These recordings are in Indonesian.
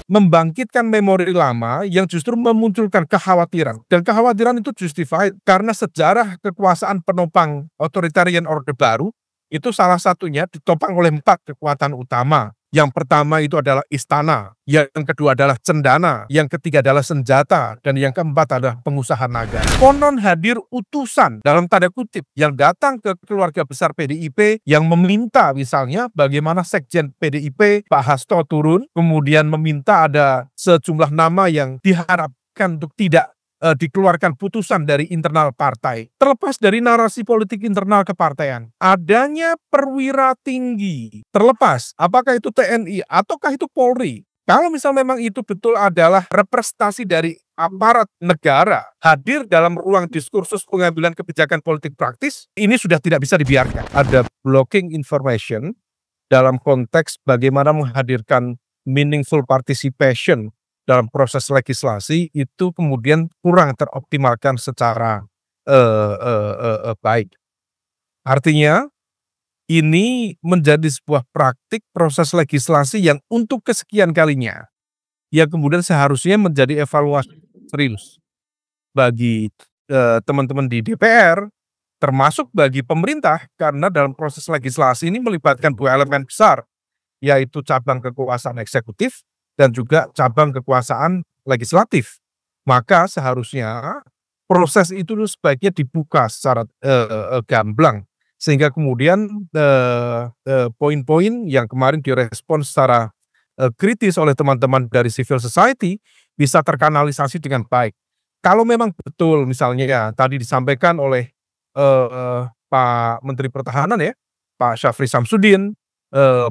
membangkitkan memori lama yang justru memunculkan kekhawatiran. Dan kekhawatiran itu justified karena sejarah kekuasaan penopang authoritarian orde baru itu salah satunya ditopang oleh 4 kekuatan utama. Yang pertama itu adalah istana, yang kedua adalah cendana, yang ketiga adalah senjata, dan yang keempat adalah pengusaha naga. Konon hadir utusan dalam tanda kutip yang datang ke keluarga besar PDIP yang meminta misalnya bagaimana Sekjen PDIP Pak Hasto turun, kemudian meminta ada sejumlah nama yang diharapkan untuk tidak dikeluarkan putusan dari internal partai. Terlepas dari narasi politik internal kepartaian, adanya perwira tinggi, terlepas apakah itu TNI ataukah itu Polri, kalau misal memang itu betul adalah representasi dari aparat negara hadir dalam ruang diskursus pengambilan kebijakan politik praktis, ini sudah tidak bisa dibiarkan. Ada blocking information dalam konteks bagaimana menghadirkan meaningful participation dalam proses legislasi itu kemudian kurang teroptimalkan secara baik. Artinya ini menjadi sebuah praktik proses legislasi yang untuk kesekian kalinya, yang kemudian seharusnya menjadi evaluasi serius bagi teman-teman di DPR, termasuk bagi pemerintah, karena dalam proses legislasi ini melibatkan 2 elemen besar, yaitu cabang kekuasaan eksekutif dan juga cabang kekuasaan legislatif. Maka seharusnya proses itu sebaiknya dibuka secara gamblang, sehingga kemudian poin-poin yang kemarin direspon secara kritis oleh teman-teman dari civil society bisa terkanalisasi dengan baik. Kalau memang betul misalnya ya tadi disampaikan oleh Pak Menteri Pertahanan ya, Pak Syafri Samsudin,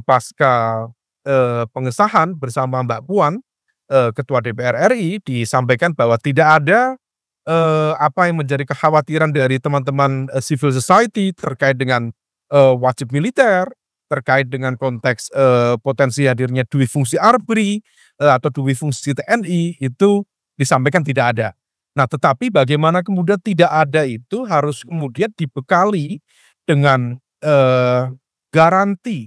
pasca pengesahan bersama Mbak Puan, Ketua DPR RI, disampaikan bahwa tidak ada apa yang menjadi kekhawatiran dari teman-teman civil society terkait dengan wajib militer, terkait dengan konteks potensi hadirnya dui fungsi ABRI atau dui fungsi TNI, itu disampaikan tidak ada. Nah, tetapi bagaimana kemudian tidak ada itu harus kemudian dibekali dengan garansi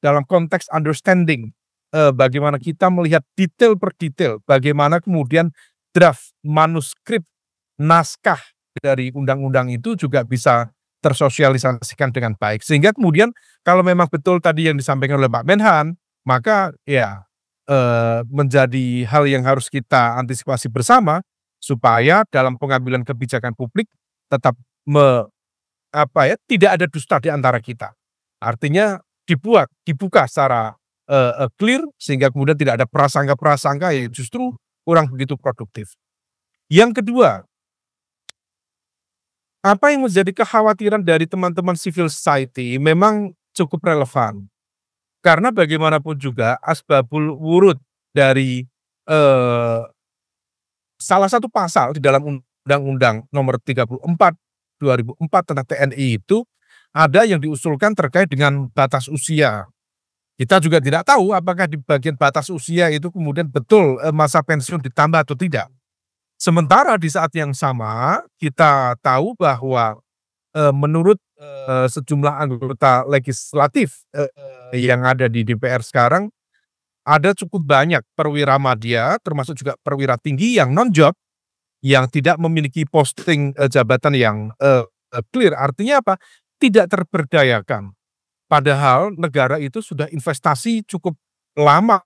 dalam konteks understanding, bagaimana kita melihat detail per detail, bagaimana kemudian draft manuskrip naskah dari undang-undang itu juga bisa tersosialisasikan dengan baik. Sehingga kemudian kalau memang betul tadi yang disampaikan oleh Pak Menhan, maka ya menjadi hal yang harus kita antisipasi bersama supaya dalam pengambilan kebijakan publik tetap tidak ada dusta di antara kita. Artinya dibuka secara clear sehingga kemudian tidak ada prasangka-prasangka yang justru kurang begitu produktif. Yang kedua, apa yang menjadi kekhawatiran dari teman-teman civil society memang cukup relevan. Karena bagaimanapun juga asbabul wurud dari salah satu pasal di dalam Undang-Undang Nomor 34 2004 tentang TNI itu ada yang diusulkan terkait dengan batas usia. Kita juga tidak tahu apakah di bagian batas usia itu kemudian betul masa pensiun ditambah atau tidak. Sementara di saat yang sama kita tahu bahwa menurut sejumlah anggota legislatif yang ada di DPR sekarang, ada cukup banyak perwira madya termasuk juga perwira tinggi yang non-job, yang tidak memiliki posting jabatan yang clear. Artinya apa? Tidak terberdayakan. Padahal negara itu sudah investasi cukup lama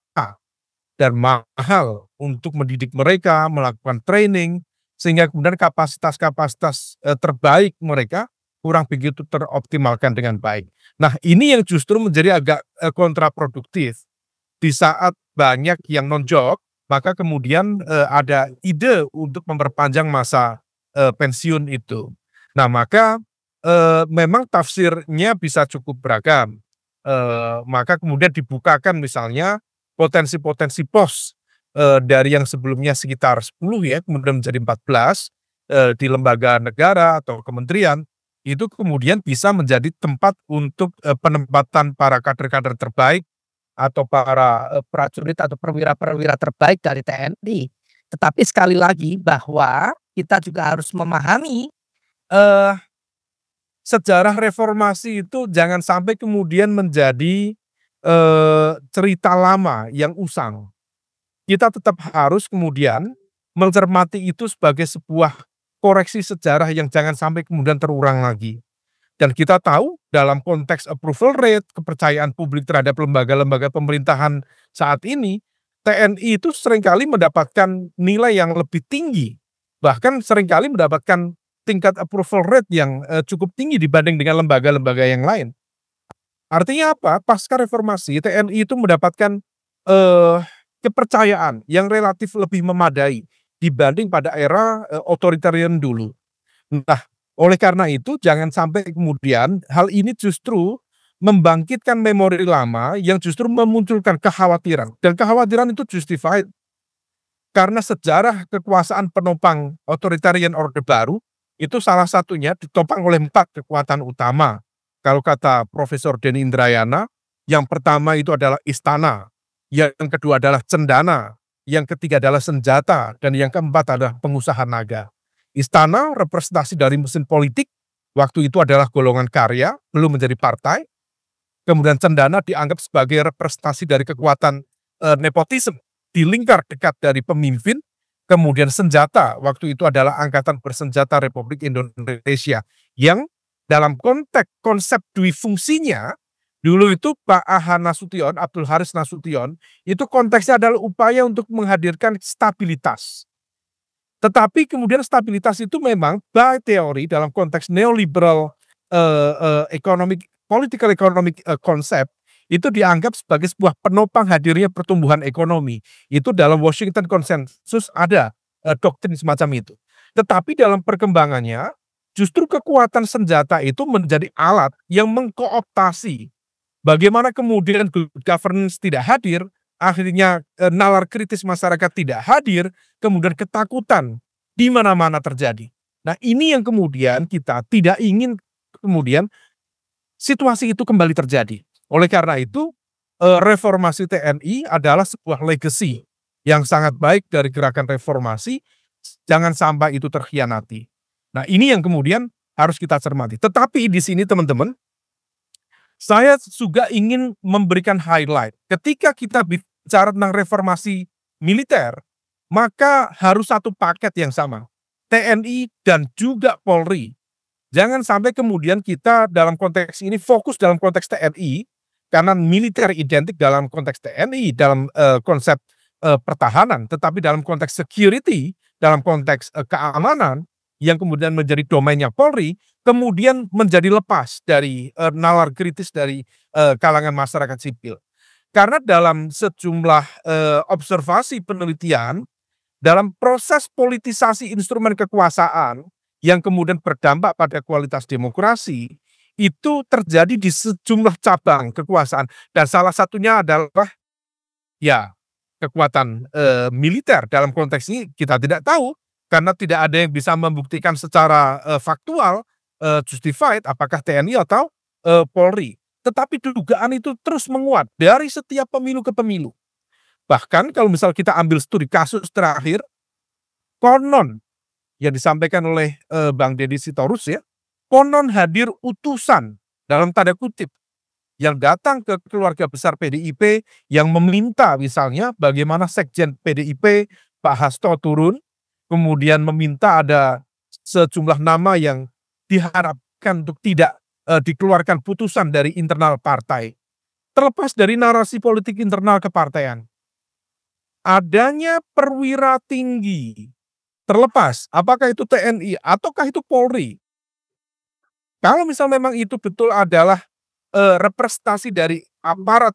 dan mahal untuk mendidik mereka, melakukan training, sehingga kemudian kapasitas-kapasitas terbaik mereka kurang begitu teroptimalkan dengan baik. Nah, ini yang justru menjadi agak kontraproduktif. Di saat banyak yang non-job, maka kemudian ada ide untuk memperpanjang masa pensiun itu. Nah, maka memang tafsirnya bisa cukup beragam. Maka kemudian dibukakan misalnya potensi-potensi pos dari yang sebelumnya sekitar 10 ya, kemudian menjadi 14 di lembaga negara atau kementerian, itu kemudian bisa menjadi tempat untuk penempatan para kader-kader terbaik atau para prajurit atau perwira-perwira terbaik dari TNI. Tetapi sekali lagi bahwa kita juga harus memahami sejarah reformasi itu jangan sampai kemudian menjadi cerita lama yang usang. kita tetap harus kemudian mencermati itu sebagai sebuah koreksi sejarah yang jangan sampai kemudian terulang lagi. Dan kita tahu dalam konteks approval rate, kepercayaan publik terhadap lembaga-lembaga pemerintahan saat ini, TNI itu seringkali mendapatkan nilai yang lebih tinggi, bahkan seringkali mendapatkan tingkat approval rate yang cukup tinggi dibanding dengan lembaga-lembaga yang lain. Artinya apa? Pasca reformasi, TNI itu mendapatkan eh, kepercayaan yang relatif lebih memadai dibanding pada era otoritarian dulu. Nah, oleh karena itu jangan sampai kemudian hal ini justru membangkitkan memori lama yang justru memunculkan kekhawatiran, dan kekhawatiran itu justified karena sejarah kekuasaan penopang authoritarian Orde Baru itu salah satunya ditopang oleh 4 kekuatan utama. Kalau kata Profesor Denny Indrayana, yang pertama itu adalah istana, yang kedua adalah cendana, yang ketiga adalah senjata, dan yang keempat adalah pengusaha naga. Istana representasi dari mesin politik, waktu itu adalah golongan karya, belum menjadi partai. Kemudian cendana dianggap sebagai representasi dari kekuatan nepotisme di lingkar dekat dari pemimpin. Kemudian senjata waktu itu adalah Angkatan Bersenjata Republik Indonesia yang dalam konteks konsep dui fungsinya dulu itu Pak Aha Nasution, Abdul Haris Nasution, itu konteksnya adalah upaya untuk menghadirkan stabilitas. Tetapi kemudian stabilitas itu memang by teori dalam konteks neoliberal economic political economic concept itu dianggap sebagai sebuah penopang hadirnya pertumbuhan ekonomi. Itu dalam Washington Consensus ada doktrin semacam itu. Tetapi dalam perkembangannya justru kekuatan senjata itu menjadi alat yang mengkooptasi. Bagaimana kemudian good governance tidak hadir, akhirnya nalar kritis masyarakat tidak hadir, kemudian ketakutan di mana-mana terjadi. Nah, ini yang kemudian kita tidak ingin kemudian situasi itu kembali terjadi. Oleh karena itu, reformasi TNI adalah sebuah legacy yang sangat baik dari gerakan reformasi, jangan sampai itu terkhianati. Nah, ini yang kemudian harus kita cermati. Tetapi di sini teman-teman, saya juga ingin memberikan highlight. Ketika kita bicara tentang reformasi militer, maka harus satu paket yang sama. TNI dan juga Polri. Jangan sampai kemudian kita dalam konteks ini fokus dalam konteks TNI, karena militer identik dalam konteks TNI, dalam konsep pertahanan, tetapi dalam konteks security, dalam konteks keamanan, yang kemudian menjadi domainnya Polri, kemudian menjadi lepas dari nalar kritis dari kalangan masyarakat sipil. Karena dalam sejumlah observasi penelitian, dalam proses politisasi instrumen kekuasaan yang kemudian berdampak pada kualitas demokrasi, itu terjadi di sejumlah cabang kekuasaan. Dan salah satunya adalah ya kekuatan militer. Dalam konteks ini kita tidak tahu, karena tidak ada yang bisa membuktikan secara faktual, justified apakah TNI atau Polri. Tetapi dugaan itu terus menguat dari setiap pemilu ke pemilu. Bahkan kalau misal kita ambil studi kasus terakhir, konon yang disampaikan oleh Bang Deddy Sitorus ya, konon hadir utusan dalam tanda kutip yang datang ke keluarga besar PDIP yang meminta misalnya bagaimana Sekjen PDIP Pak Hasto turun, kemudian meminta ada sejumlah nama yang diharapkan untuk tidak dikeluarkan putusan dari internal partai. Terlepas dari narasi politik internal kepartaian, adanya perwira tinggi, terlepas apakah itu TNI ataukah itu Polri, kalau misal memang itu betul adalah representasi dari aparat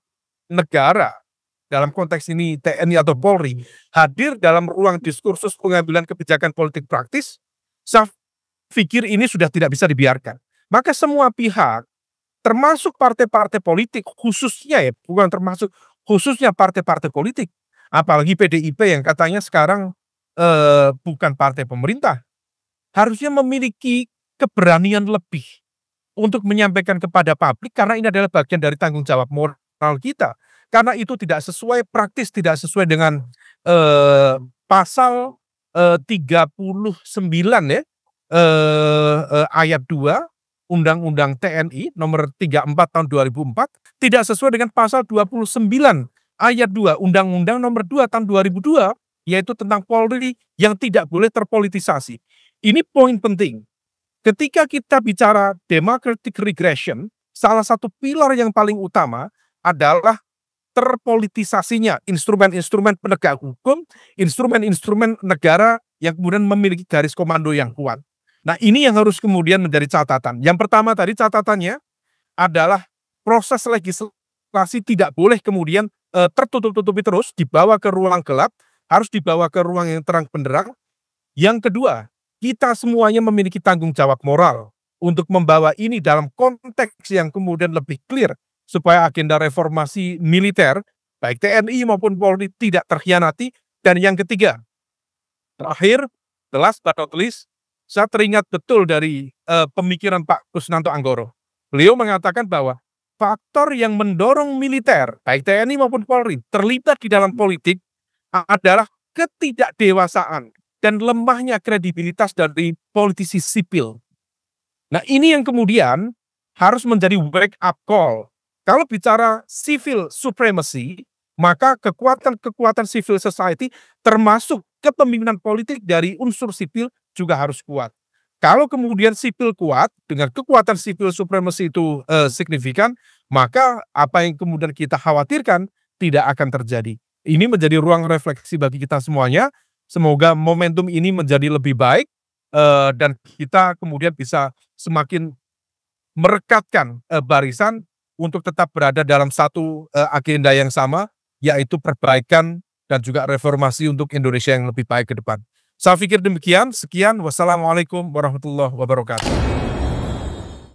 negara, dalam konteks ini TNI atau Polri, hadir dalam ruang diskursus pengambilan kebijakan politik praktis, saya pikir ini sudah tidak bisa dibiarkan. Maka semua pihak, termasuk partai-partai politik khususnya ya, bukan termasuk khususnya partai-partai politik, apalagi PDIP yang katanya sekarang bukan partai pemerintah, harusnya memiliki keberanian lebih untuk menyampaikan kepada publik, karena ini adalah bagian dari tanggung jawab moral kita. Karena itu tidak sesuai praktis, tidak sesuai dengan pasal 39 ya, ayat 2 Undang-Undang TNI nomor 34 tahun 2004, tidak sesuai dengan pasal 29 ayat 2 Undang-Undang Nomor 2 Tahun 2002, yaitu tentang Polri yang tidak boleh terpolitisasi. Ini poin penting. Ketika kita bicara democratic regression, salah satu pilar yang paling utama adalah terpolitisasinya instrumen-instrumen penegak hukum, instrumen-instrumen negara yang kemudian memiliki garis komando yang kuat. Nah, ini yang harus kemudian menjadi catatan. Yang pertama tadi catatannya adalah proses legislasi tidak boleh kemudian tertutup-tutupi terus, dibawa ke ruang gelap, harus dibawa ke ruang yang terang benderang. Yang kedua, kita semuanya memiliki tanggung jawab moral untuk membawa ini dalam konteks yang kemudian lebih clear supaya agenda reformasi militer, baik TNI maupun Polri tidak terkhianati. Dan yang ketiga, terakhir, the last but not least, saya teringat betul dari pemikiran Pak Kusnanto Anggoro. Beliau mengatakan bahwa faktor yang mendorong militer, baik TNI maupun Polri, terlibat di dalam politik adalah ketidakdewasaan dan lemahnya kredibilitas dari politisi sipil. Nah, ini yang kemudian harus menjadi wake up call. Kalau bicara civil supremacy, maka kekuatan-kekuatan civil society termasuk kepemimpinan politik dari unsur sipil juga harus kuat. Kalau kemudian sipil kuat, dengan kekuatan civil supremacy itu signifikan, maka apa yang kemudian kita khawatirkan tidak akan terjadi. Ini menjadi ruang refleksi bagi kita semuanya. Semoga momentum ini menjadi lebih baik dan kita kemudian bisa semakin merekatkan barisan untuk tetap berada dalam satu agenda yang sama, yaitu perbaikan dan juga reformasi untuk Indonesia yang lebih baik ke depan. Saya pikir demikian. Sekian. Wassalamualaikum warahmatullahi wabarakatuh.